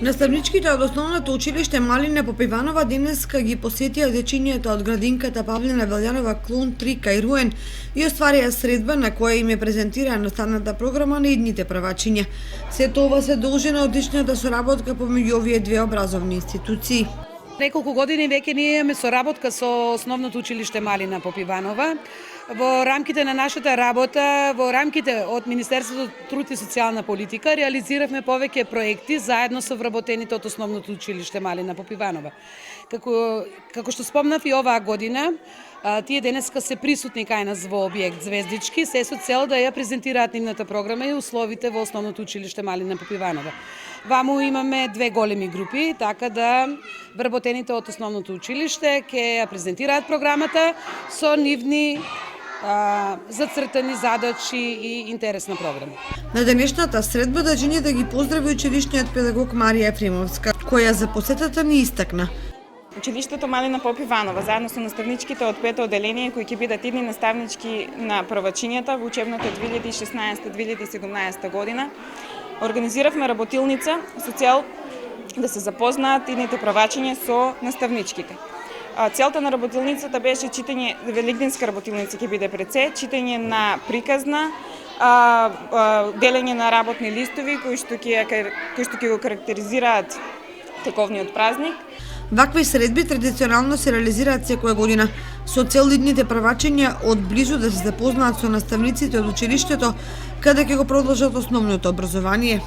Наставничките од основното училиште Малина Попиванова денеска ги посетија дечињата од градинката Павлина Велјанова Клон 3 кај Руен и остварија средба на која им е презентирана наставната програма на идните правачиња. Сето ова се должи на одличната соработка помеѓу овие две образовни институции. Неколку години веќе ние имаме соработка со основното училиште Малина Попиванова. Во рамките на нашата работа, во рамките од Министерството труд и социјална политика, реализиравме повеќе проекти заедно со вработените од основното училиште Малина Попиванова. Како што спомнав и оваа година, тие денеска се присутни кај нас во објект Звездички, се со цел да ја презентираат нивната програма и условите во основното училиште Малина Попиванова. Ваму имаме две големи групи, така да вработените од основното училиште ќе ја презентираат програмата со нивни зацртани задачи и интересна програма. На денешната средба дечињата ги поздрави училишниот педагог Марија Ефремовска, која за посетата ни истакна. Училиштето Малина Попиванова, заедно со наставничките од пето одделение, кои ќе бидат идни наставнички на правачињата во учебната 2016-2017 година, организиравме работилница со цел да се запознаат идните правачиња со наставничките. Целта на работилницата беше читање, великденска работилница ќе биде пред се, читање на приказна, делење на работни листови кои што ќе го карактеризираат тековниот празник. Вакви средби традиционално се реализираат секоја година со цел идните правачиња од близу да се запознаат со наставниците од училиштето каде ќе го продолжат основното образование.